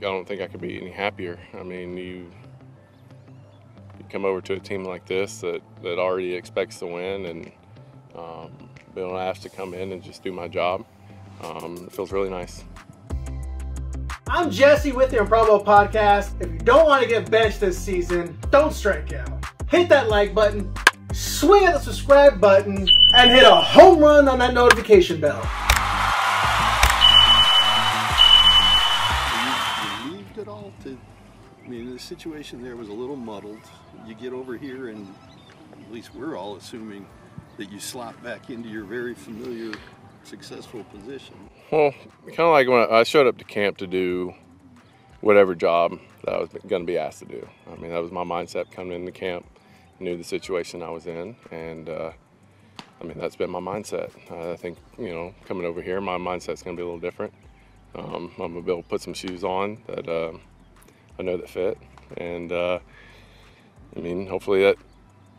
don't think I could be any happier. I mean, you come over to a team like this that already expects to win, and being asked to come in and just do my job, it feels really nice. I'm Jesse with the Improbable podcast. If you don't want to get benched this season, don't strike out. Hit that like button, swing at the subscribe button, and hit a home run on that notification bell. You leave it all to, I mean, the situation there was a little muddled. You get over here and at least we're all assuming that you slot back into your very familiar, successful position. Well, kind of like when I showed up to camp to do whatever job that I was going to be asked to do. I mean, that was my mindset coming into camp. I knew the situation I was in, and I mean, that's been my mindset. I think, you know, coming over here, my mindset's going to be a little different. I'm going to be able to put some shoes on that I know that fit, and I mean, hopefully that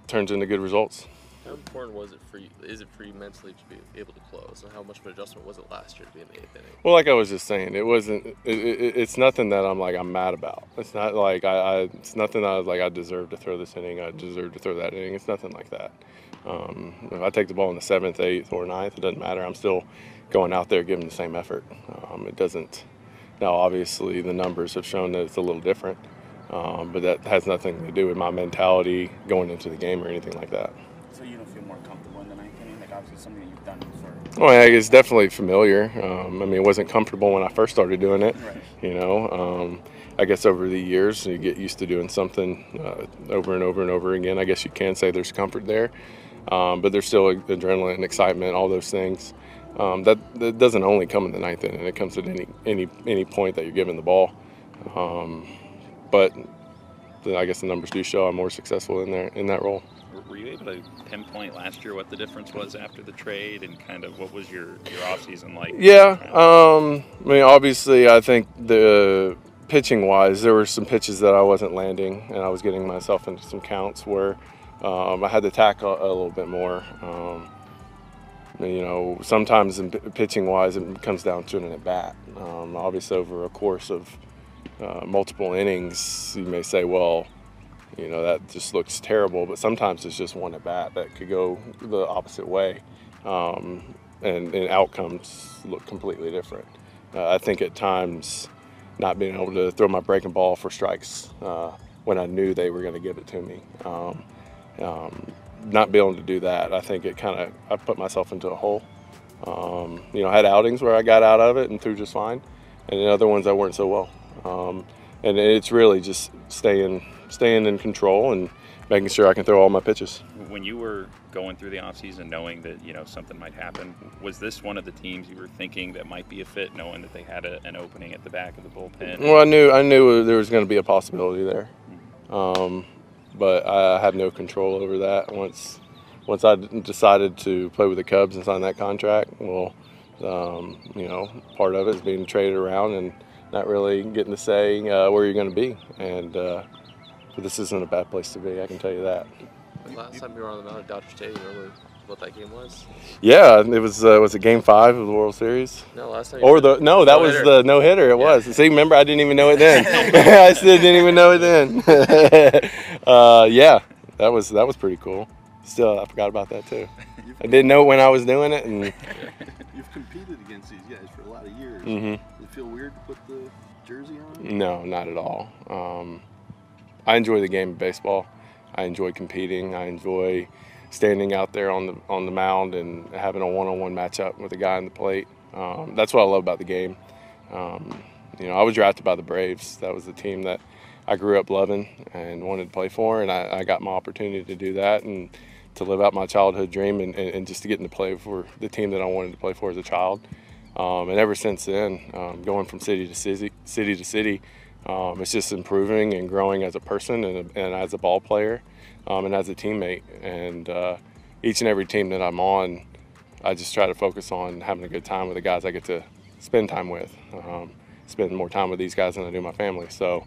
turns into good results. How important was it for you? Is it for you mentally to be able to close? And how much of an adjustment was it last year to be in the 8th inning? Well, like I was just saying, it wasn't. It's nothing that I'm mad about. It's not like it's nothing that I was like I deserve to throw this inning. I deserve to throw that inning. It's nothing like that. If I take the ball in the 7th, 8th, or 9th, it doesn't matter. I'm still going out there giving the same effort. It doesn't. Now, obviously, the numbers have shown that it's a little different, but that has nothing to do with my mentality going into the game or anything like that. So you don't feel more comfortable in the 9th inning? Like, obviously something that you've done for... Well, it's definitely familiar. I mean, it wasn't comfortable when I first started doing it. Right. You know, I guess over the years you get used to doing something over and over and over again. I guess you can say there's comfort there, but there's still adrenaline, excitement, all those things. That doesn't only come in the 9th inning. It comes at any point that you're given the ball. But I guess the numbers do show I'm more successful in that role. Were you able to pinpoint last year what the difference was after the trade, and kind of what was your offseason like? Yeah, I mean, obviously, I think the pitching-wise, there were some pitches that I wasn't landing, and I was getting myself into some counts where I had to tackle a little bit more. You know, sometimes in pitching-wise, it comes down to an at-bat. Obviously, over a course of multiple innings, you may say, well, you know, that just looks terrible, but sometimes it's just one at-bat that could go the opposite way, and outcomes look completely different. I think at times not being able to throw my breaking ball for strikes when I knew they were going to give it to me, not being able to do that, I think I put myself into a hole. You know, I had outings where I got out of it and threw just fine, and then other ones that weren't so well. And it's really just staying in control and making sure I can throw all my pitches. When you were going through the offseason knowing that, you know, something might happen, was this one of the teams you were thinking that might be a fit, knowing that they had an opening at the back of the bullpen? Well, I knew there was going to be a possibility there, but I had no control over that. Once I decided to play with the Cubs and sign that contract, well, you know, part of it is being traded around and not really getting to say where you're going to be, and but this isn't a bad place to be, I can tell you that. Last time you were on the mound at Dodger Stadium, remember what that game was? Yeah, it was a Game 5 of the World Series. No, last time. That was the no-hitter. It was. See, remember, I didn't even know it then. I still didn't even know it then. Yeah, that was pretty cool. Still, I forgot about that too. I didn't know when I was doing it, and You've competed against these guys for a lot of years. Mm-hmm. Does it feel weird to put the jersey on? No, not at all. I enjoy the game of baseball. I enjoy competing. I enjoy standing out there on the mound and having a one-on-one matchup with a guy on the plate. That's what I love about the game. You know, I was drafted by the Braves. That was the team that I grew up loving and wanted to play for, and I got my opportunity to do that and to live out my childhood dream and just to get into play for the team that I wanted to play for as a child. And ever since then, going from city to city, it's just improving and growing as a person and as a ball player and as a teammate. And each and every team that I'm on, I just try to focus on having a good time with the guys I get to spend time with. Spend more time with these guys than I do my family. So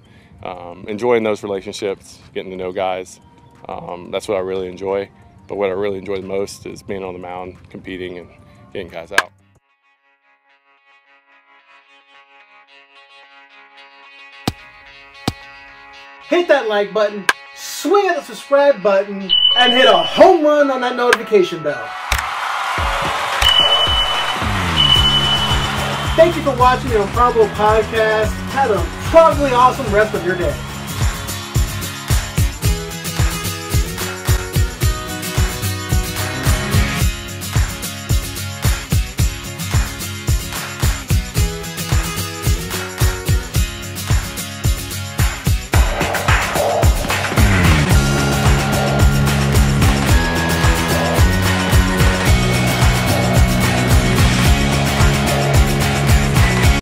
enjoying those relationships, getting to know guys, that's what I really enjoy. But what I really enjoy the most is being on the mound, competing, and getting guys out. hit that like button, swing at the subscribe button, and hit a home run on that notification bell. Thank you for watching the Improbable podcast. Have an incredibly awesome rest of your day.